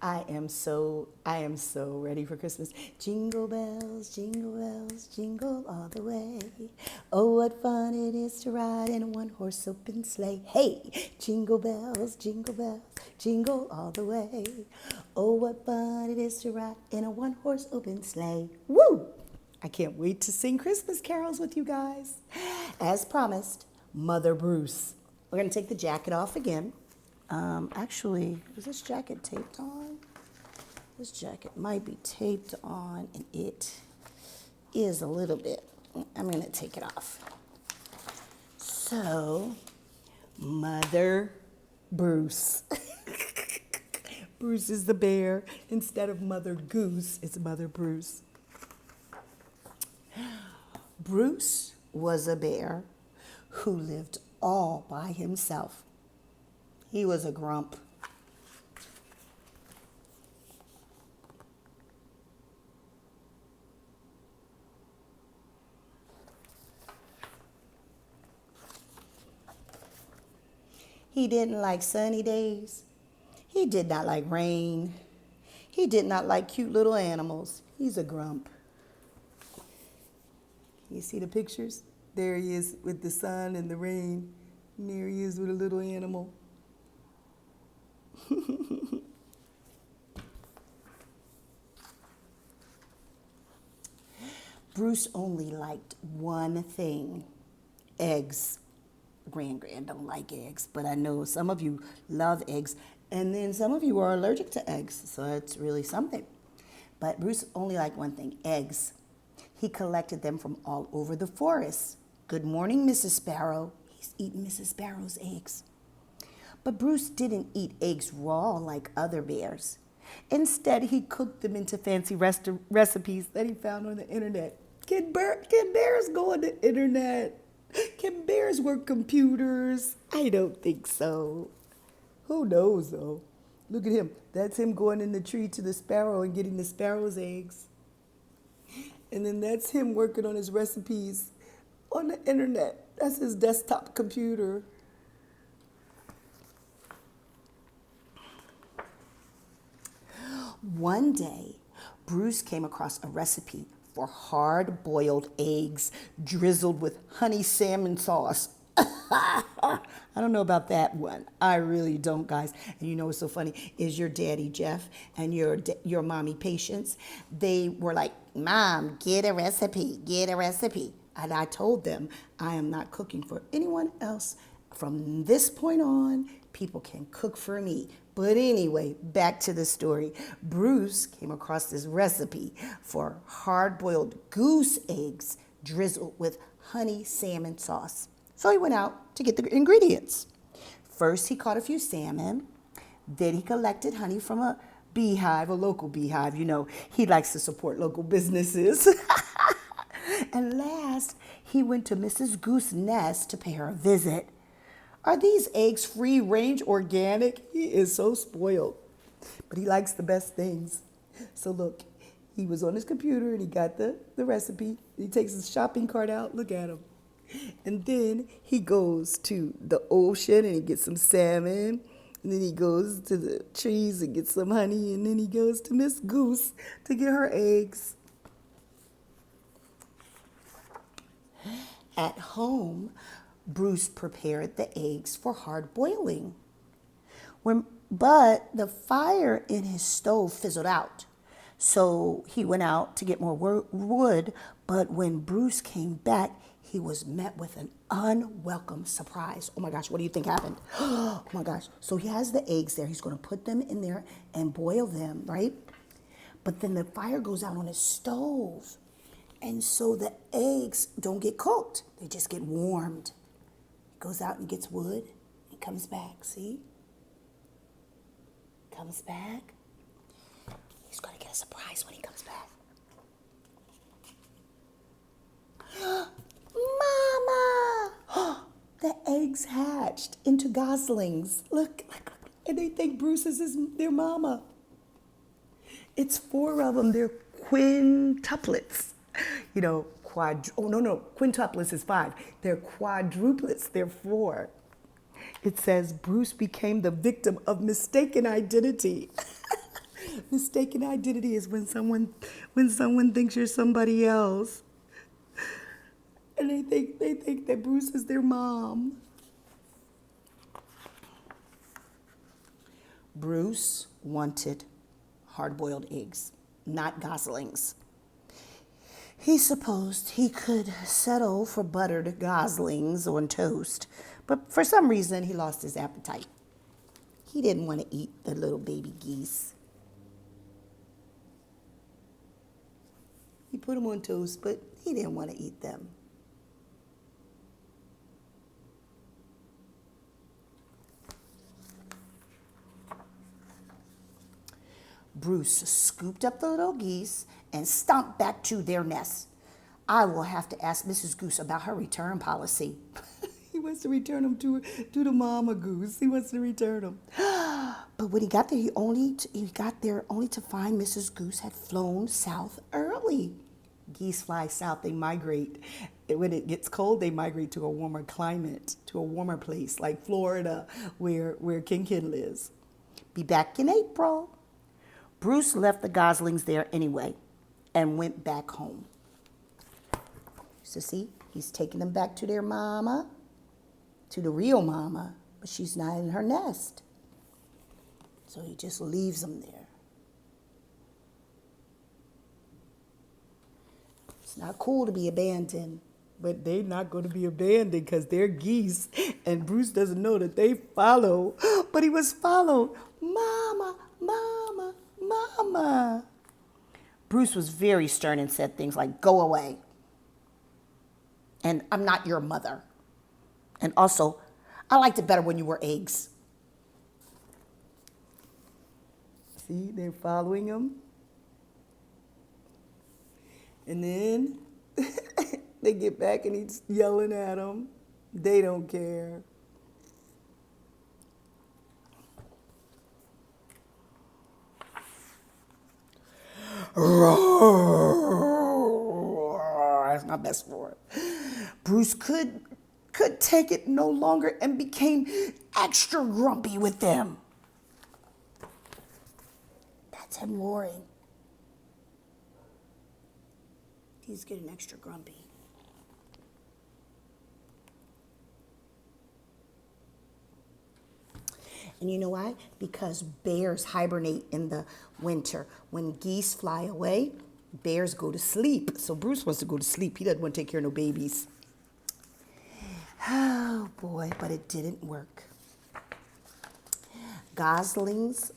I am so ready for Christmas. Bells, jingle all the way. Oh, what fun it is to ride in a one-horse open sleigh. Hey, bells, jingle all the way. Oh, what fun it is to ride in a one-horse open sleigh. Woo! I can't wait to sing Christmas carols with you guys. As promised, Mother Bruce. We're going to take the jacket off again. Actually, is this jacket taped on? This jacket might be taped on, and it is a little bit. I'm going to take it off. So, Mother Bruce. Bruce is the bear. Instead of Mother Goose, it's Mother Bruce. Bruce was a bear who lived all by himself. He was a grump. He didn't like sunny days. He did not like rain. He did not like cute little animals. He's a grump. You see the pictures? There he is with the sun and the rain. And there he is with a little animal. Bruce only liked one thing: eggs. Grand don't like eggs, but I know some of you love eggs, and then some of you are allergic to eggs, so it's really something. But Bruce only liked one thing: eggs. He collected them from all over the forest. Good morning, Mrs. Sparrow. He's eating Mrs. Sparrow's eggs. But Bruce didn't eat eggs raw like other bears. Instead, he cooked them into fancy recipes that he found on the internet. Can bears go on the internet? Can bears work computers? I don't think so. Who knows, though? Look at him. That's him going in the tree to the sparrow and getting the sparrow's eggs. And then that's him working on his recipes on the internet. That's his desktop computer. One day, Bruce came across a recipe for hard-boiled eggs drizzled with honey salmon sauce. I don't know about that one. I really don't, guys. And you know what's so funny is your daddy, Jeff, and your mommy, Patience, they were like, Mom, get a recipe, get a recipe. And I told them, I am not cooking for anyone else. From this point on, people can cook for me. But anyway, back to the story. Bruce came across this recipe for hard-boiled goose eggs drizzled with honey salmon sauce. So he went out to get the ingredients. First, he caught a few salmon. Then he collected honey from a beehive, a local beehive. You know, he likes to support local businesses. And last, he went to Mrs. Goose's nest to pay her a visit. Are these eggs free-range organic? He is so spoiled, but he likes the best things. So look, he was on his computer and he got the recipe. He takes his shopping cart out. Look at him. And then he goes to the ocean and he gets some salmon. And then he goes to the trees and gets some honey. And then he goes to Miss Goose to get her eggs. At home, Bruce prepared the eggs for hard boiling. But the fire in his stove fizzled out. So he went out to get more wood. But when Bruce came back, he was met with an unwelcome surprise. Oh my gosh, what do you think happened? Oh my gosh. So he has the eggs there. He's going to put them in there and boil them, right? But then the fire goes out on his stove. And so the eggs don't get cooked. They just get warmed. He goes out and gets wood. He comes back, see? Comes back. He's going to get a surprise when he comes back. Mama! The eggs hatched into goslings. Look. And they think Bruce is their mama. It's 4 of them. They're quintuplets. You know, quintuplets is 5. They're quadruplets. They're 4. It says Bruce became the victim of mistaken identity. Mistaken identity is when someone thinks you're somebody else. And they think that Bruce is their mom. Bruce wanted hard-boiled eggs, not goslings. He supposed he could settle for buttered goslings on toast, but for some reason he lost his appetite. He didn't want to eat the little baby geese. He put them on toast, but he didn't want to eat them. Bruce scooped up the little geese and stomped back to their nest. I will have to ask Mrs. Goose about her return policy. He wants to return them to the mama goose. He wants to return them. But when he got there, he got there only to find Mrs. Goose had flown south early. Geese fly south, they migrate. When it gets cold, they migrate to a warmer climate, to a warmer place like Florida, where King lives. Be back in April. Bruce left the goslings there anyway and went back home. So see, he's taking them back to their mama, to the real mama, but she's not in her nest. So he just leaves them there. It's not cool to be abandoned, but they're not going to be abandoned because they're geese, and Bruce doesn't know that they follow, but he was followed. Mama, mama, mama. Bruce was very stern and said things like, go away. And I'm not your mother. And also, I liked it better when you were eggs. See, they're following him. And then they get back and he's yelling at them. They don't care. Roar. That's my best word. Bruce could take it no longer and became extra grumpy with them. That's him roaring. He's getting extra grumpy. And you know why? Because bears hibernate in the winter. When geese fly away, bears go to sleep. So Bruce wants to go to sleep. He doesn't want to take care of no babies. Oh boy, but it didn't work. Goslings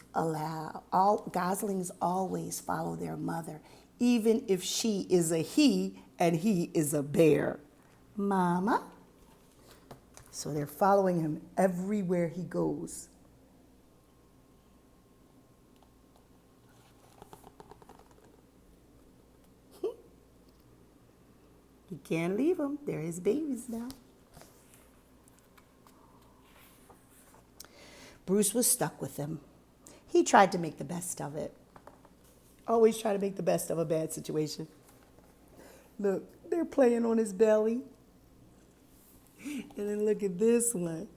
always follow their mother, even if she is a he and he is a bear. Mama. So they're following him everywhere he goes. You can't leave them. They're his babies now. Bruce was stuck with them. He tried to make the best of it. Always try to make the best of a bad situation. Look, they're playing on his belly. And then look at this one.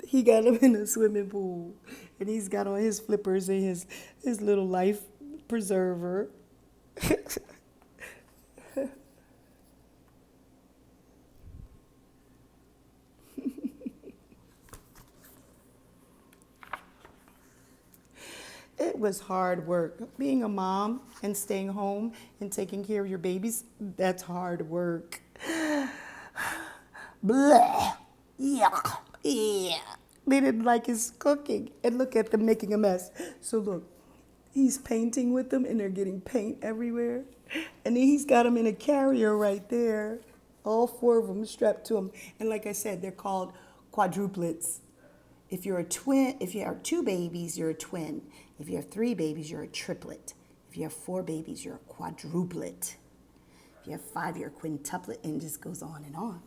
He got him in a swimming pool. And he's got on his flippers and his little life preserver. It was hard work. Being a mom and staying home and taking care of your babies, that's hard work. Bleh. Yuck. Yeah. They didn't like his cooking. And look at them making a mess. So look, he's painting with them and they're getting paint everywhere. And then he's got them in a carrier right there. All four of them strapped to him. And like I said, they're called quadruplets. If you're a twin, if you have two babies, you're a twin. If you have three babies, you're a triplet. If you have four babies, you're a quadruplet. If you have five, you're a quintuplet, and it just goes on and on.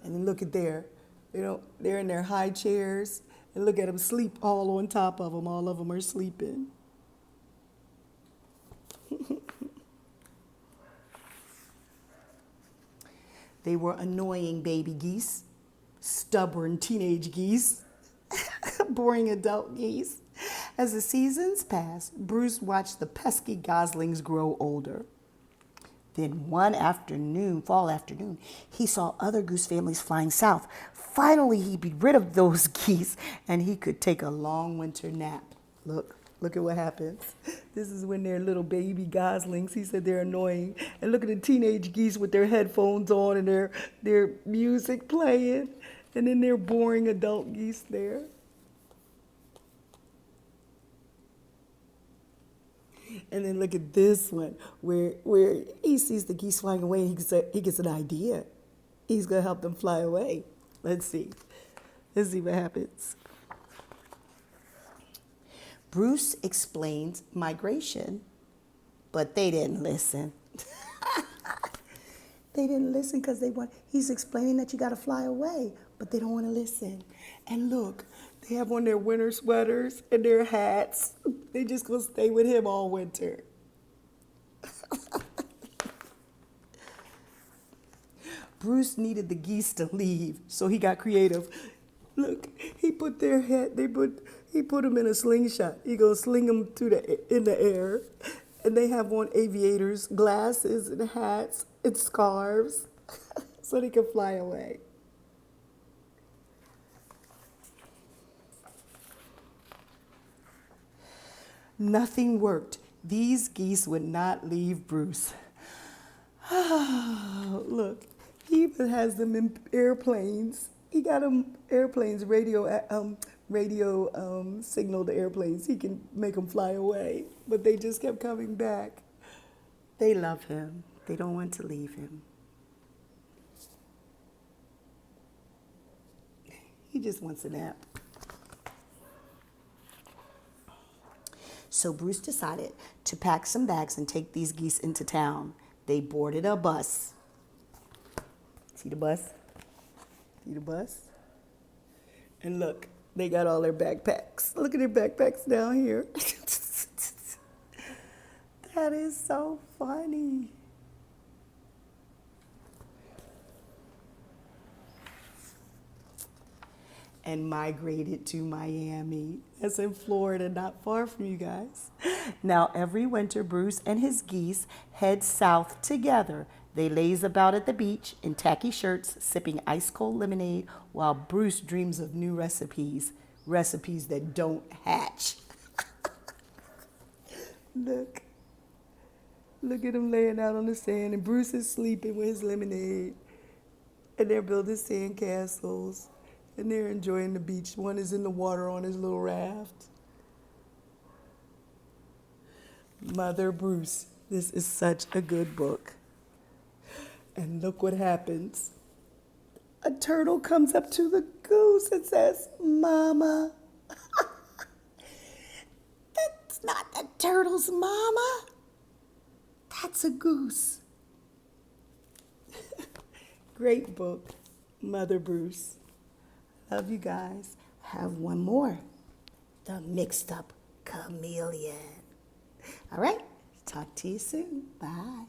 And then look at they're in their high chairs, and look at them sleep all on top of them. All of them are sleeping. They were annoying baby geese, stubborn teenage geese, boring adult geese. As the seasons passed, Bruce watched the pesky goslings grow older. Then one afternoon, fall afternoon, he saw other goose families flying south. Finally, he'd be rid of those geese and he could take a long winter nap. Look at what happens. This is when they're little baby goslings. He said they're annoying. And look at the teenage geese with their headphones on and their music playing. And then they're boring adult geese there. And then look at this one, where he sees the geese flying away and he gets an idea. He's going to help them fly away. Let's see. Let's see what happens. Bruce explains migration, but they didn't listen. They didn't listen because he's explaining that you got to fly away, but they don't want to listen. And look, they have on their winter sweaters and their hats. They just gonna stay with him all winter. Bruce needed the geese to leave, so he got creative. Look, he put them in a slingshot. He gonna sling them in the air, and they have on aviators, glasses, and hats and scarves, so they can fly away. Nothing worked. These geese would not leave Bruce. Look, he even has them in airplanes. He got them airplanes, radio signal to airplanes. He can make them fly away, but they just kept coming back. They love him. They don't want to leave him. He just wants a nap. So Bruce decided to pack some bags and take these geese into town. They boarded a bus. See the bus? See the bus? And look, they got all their backpacks. Look at their backpacks down here. That is so funny. And migrated to Miami. That's in Florida, not far from you guys. Now, every winter, Bruce and his geese head south together. They laze about at the beach in tacky shirts, sipping ice-cold lemonade, while Bruce dreams of new recipes that don't hatch. Look at him laying out on the sand, and Bruce is sleeping with his lemonade, and they're building sand castles. And they're enjoying the beach. One is in the water on his little raft. Mother Bruce. This is such a good book. And look what happens. A turtle comes up to the goose and says, "Mama." That's not the turtle's mama. That's a goose. Great book, Mother Bruce. Love you guys. Have one more. The Mixed Up Chameleon. All right. Talk to you soon. Bye.